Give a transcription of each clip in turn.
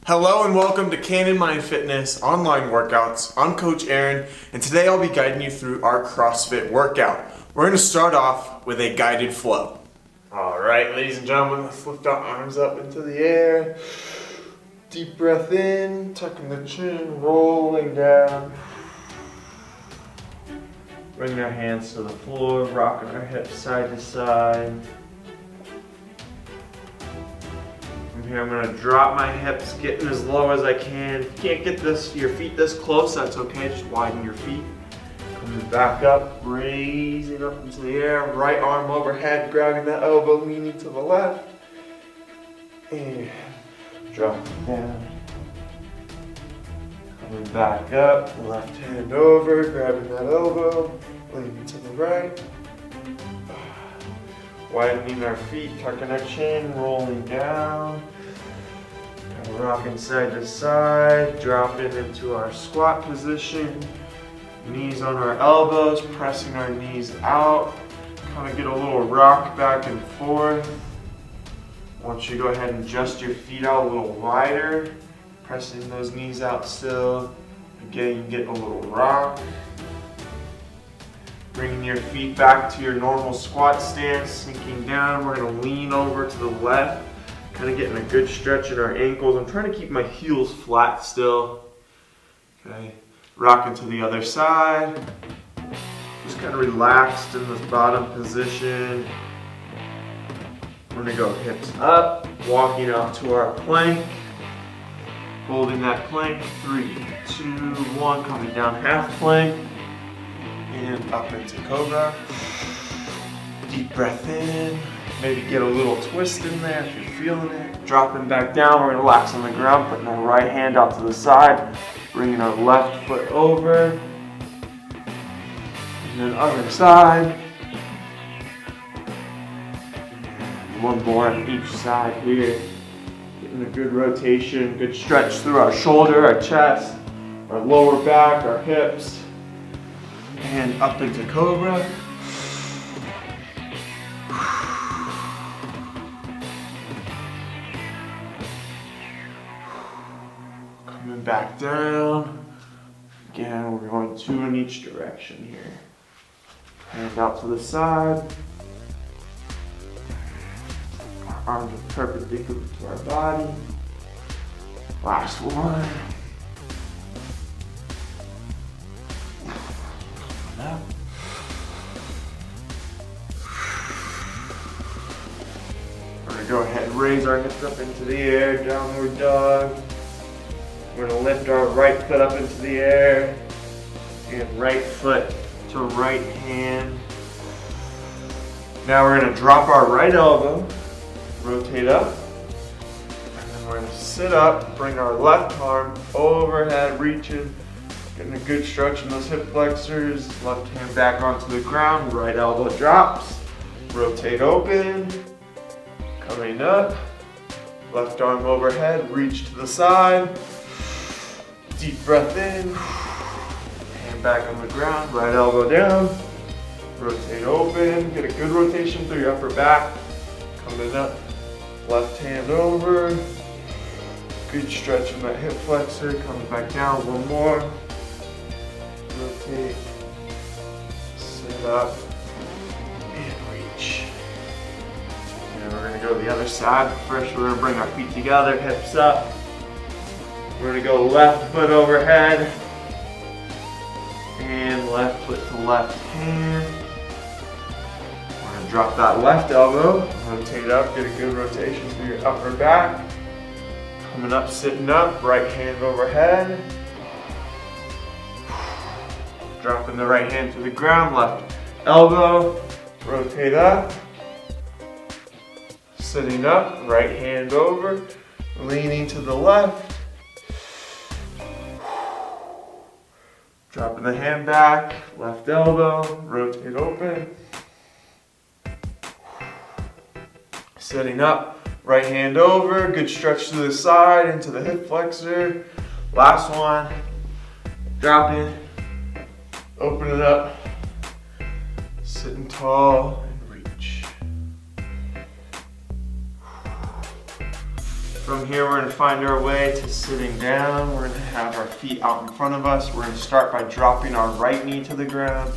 Hello and welcome to Canon Mind Fitness online workouts. I'm Coach Aaron, and today I'll be guiding you through our CrossFit workout. We're going to start off with a guided flow. All right, ladies and gentlemen, let's lift our arms up into the air. Deep breath in, tucking the chin, rolling down. Bring our hands to the floor, rocking our hips side to side. From here, I'm going to drop my hips, getting as low as I can. If you can't get your feet this close, that's okay. Just widen your feet. Coming back up, raising up into the air. Right arm overhead, grabbing that elbow, leaning to the left. And drop down. Coming back up, left hand over, grabbing that elbow, leaning to the right. Widening our feet, tucking our chin, rolling down. Rocking side to side, dropping into our squat position. Knees on our elbows, pressing our knees out. Kind of get a little rock back and forth. Once you go ahead and adjust your feet out a little wider, pressing those knees out still. Again, you get a little rock. Bringing your feet back to your normal squat stance, sinking down. We're going to lean over to the left, kind of getting a good stretch in our ankles. I'm trying to keep my heels flat still. Okay, rocking to the other side. Just kind of relaxed in this bottom position. We're going to go hips up, walking out to our plank. Holding that plank, 3, 2, 1, coming down half plank. And up into cobra. Deep breath in. Maybe get a little twist in there if you're feeling it. Dropping back down, we're gonna relax on the ground, putting our right hand out to the side, bringing our left foot over. And then other side. And one more on each side here. Getting a good rotation, good stretch through our shoulder, our chest, our lower back, our hips. And up into cobra. Coming back down. Again, we're going 2 in each direction here. Hand out to the side. Our arms are perpendicular to our body. Last one. Up. We're going to go ahead and raise our hips up into the air, downward dog. We're going to lift our right foot up into the air and right foot to right hand. Now we're going to drop our right elbow, rotate up, and then we're going to sit up, bring our left arm overhead, reaching. Getting a good stretch in those hip flexors. Left hand back onto the ground. Right elbow drops. Rotate open. Coming up. Left arm overhead. Reach to the side. Deep breath in. Hand back on the ground. Right elbow down. Rotate open. Get a good rotation through your upper back. Coming up. Left hand over. Good stretch in that hip flexor. Coming back down. One more. Rotate, sit up, and reach. And we're going to go to the other side. First, we're going to bring our feet together, hips up. We're going to go left foot overhead, and left foot to left hand. We're going to drop that left elbow, rotate up, get a good rotation through your upper back. Coming up, sitting up, right hand overhead. Dropping the right hand to the ground, left elbow, rotate up, sitting up, right hand over, leaning to the left, dropping the hand back, left elbow, rotate open, sitting up, right hand over, good stretch to the side, into the hip flexor, last one, dropping. Open it up, sitting tall and reach. From here, we're going to find our way to sitting down. We're going to have our feet out in front of us. We're going to start by dropping our right knee to the ground.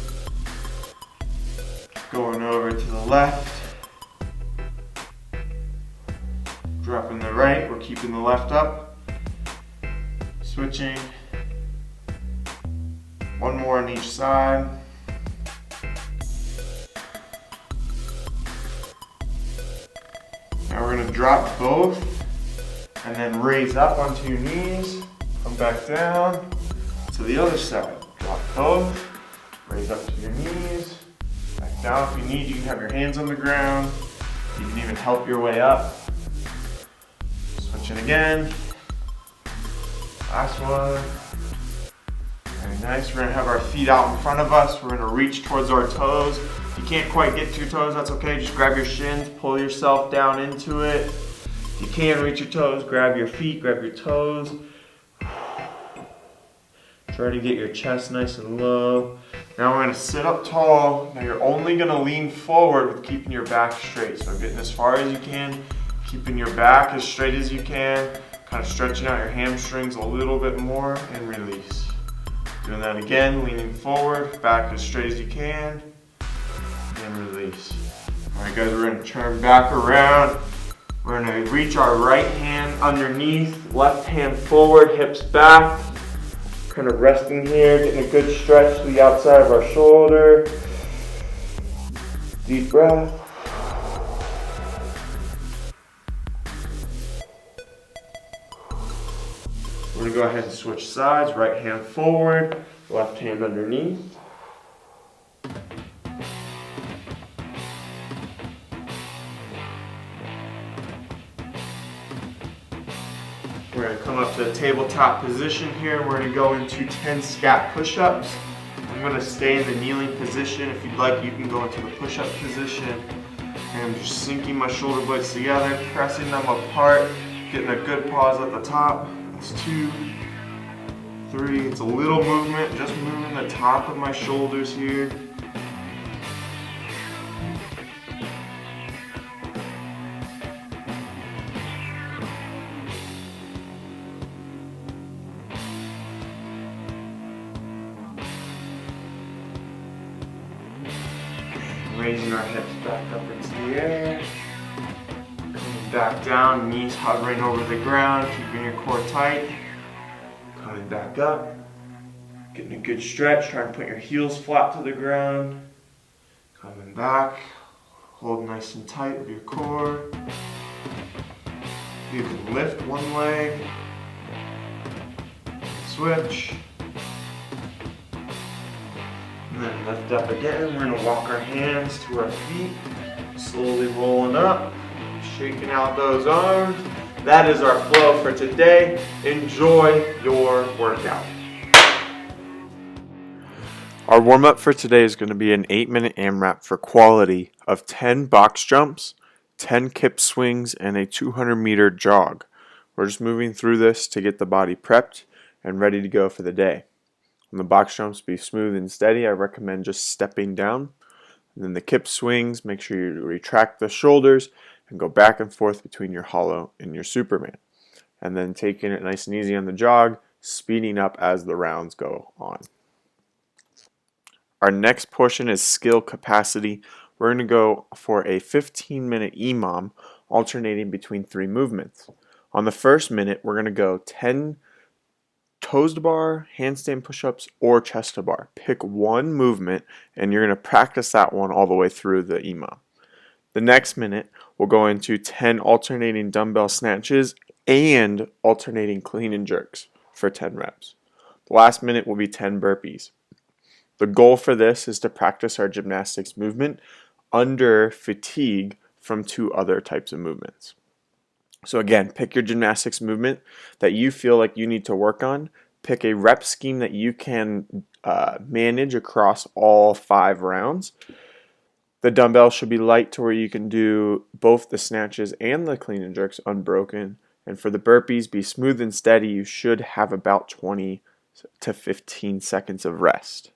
Going over to the left. Dropping the right, we're keeping the left up. Switching. One more on each side. Now we're going to drop both. And then raise up onto your knees, come back down to the other side. Drop both, raise up to your knees, back down. If you need, you can have your hands on the ground. You can even help your way up. Switching again. Last one. Very nice. We're gonna have our feet out in front of us. We're gonna reach towards our toes. If you can't quite get to your toes, that's okay. Just grab your shins, pull yourself down into it. If you can reach your toes, grab your feet, grab your toes. Try to get your chest nice and low. Now we're gonna sit up tall. Now you're only gonna lean forward with keeping your back straight. So getting as far as you can, keeping your back as straight as you can, kind of stretching out your hamstrings a little bit more and release. Doing that again, leaning forward, back as straight as you can, and release. All right guys, we're gonna turn back around. We're going to reach our right hand underneath, left hand forward, hips back. Kind of resting here, getting a good stretch to the outside of our shoulder. Deep breath. We're going to go ahead and switch sides. Right hand forward, left hand underneath. We're going to come up to the tabletop position here. We're going to go into 10 scat push-ups. I'm going to stay in the kneeling position. If you'd like, you can go into the push-up position. And I'm just sinking my shoulder blades together, pressing them apart, getting a good pause at the top. That's 2, 3. It's a little movement, just moving the top of my shoulders here. Raising our hips back up into the air. Coming back down, knees hovering over the ground, keeping your core tight. Coming back up. Getting a good stretch, trying to put your heels flat to the ground. Coming back. Hold nice and tight with your core. You can lift one leg. Switch. And then lift up again. We're going to walk our hands to our feet, slowly rolling up, shaking out those arms. That is our flow for today. Enjoy your workout. Our warm-up for today is going to be an 8-minute AMRAP for quality of 10 box jumps, 10 Kips Swings, and a 200-meter jog. We're just moving through this to get the body prepped and ready to go for the day. When the box jumps be smooth and steady, I recommend just stepping down. And then the Kips Swings, make sure you retract the shoulders and go back and forth between your hollow and your Superman. And then taking it nice and easy on the jog, speeding up as the rounds go on. Our next portion is skill capacity. We're going to go for a 15-minute EMOM, alternating between 3 movements. On the first minute, we're going to go 10 toes to bar, handstand push-ups, or chest to bar. Pick one movement and you're going to practice that one all the way through the EMOM. The next minute, we'll go into 10 alternating dumbbell snatches and alternating clean and jerks for 10 reps. The last minute will be 10 burpees. The goal for this is to practice our gymnastics movement under fatigue from 2 other types of movements. So again, pick your gymnastics movement that you feel like you need to work on. Pick a rep scheme that you can manage across all 5 rounds. The dumbbell should be light to where you can do both the snatches and the clean and jerks unbroken. And for the burpees, be smooth and steady. You should have about 20 to 15 seconds of rest.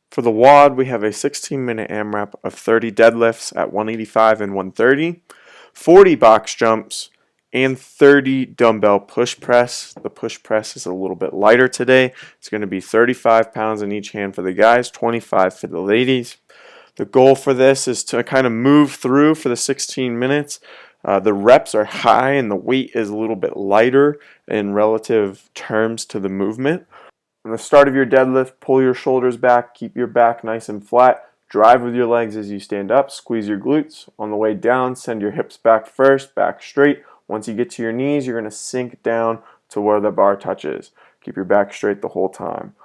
For the WOD, we have a 16-minute AMRAP of 30 deadlifts at 185 and 130, 40 box jumps, and 30 dumbbell push press. The push press is a little bit lighter today. It's going to be 35 pounds in each hand for the guys, 25 for the ladies. The goal for this is to kind of move through for the 16 minutes. The reps are high and the weight is a little bit lighter in relative terms to the movement. On the start of your deadlift, pull your shoulders back, keep your back nice and flat. Drive with your legs as you stand up, squeeze your glutes. On the way down, send your hips back first, back straight. Once you get to your knees, you're going to sink down to where the bar touches. Keep your back straight the whole time.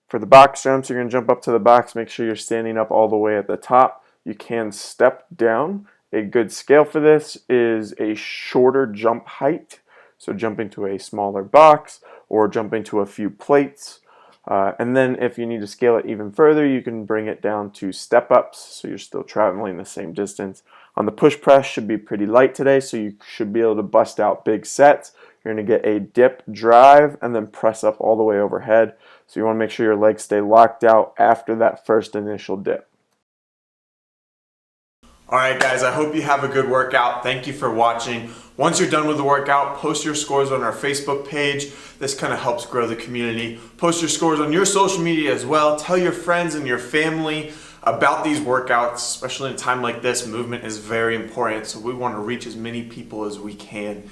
For the box jumps, you're going to jump up to the box. Make sure you're standing up all the way at the top. You can step down. A good scale for this is a shorter jump height. So jumping to a smaller box or jumping to a few plates. And then if you need to scale it even further, you can bring it down to step ups, so you're still traveling the same distance. On the push press, should be pretty light today, so you should be able to bust out big sets. You're going to get a dip, drive, and then press up all the way overhead. So you want to make sure your legs stay locked out after that first initial dip. Alright guys, I hope you have a good workout. Thank you for watching. Once you're done with the workout, post your scores on our Facebook page. This kind of helps grow the community. Post your scores on your social media as well. Tell your friends and your family about these workouts, especially in a time like this. Movement is very important, so we want to reach as many people as we can.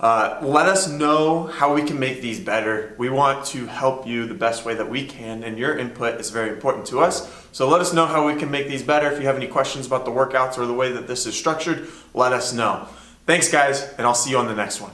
Let us know how we can make these better. We want to help you the best way that we can, and your input is very important to us. So let us know how we can make these better. If you have any questions about the workouts or the way that this is structured, let us know. Thanks guys, and I'll see you on the next one.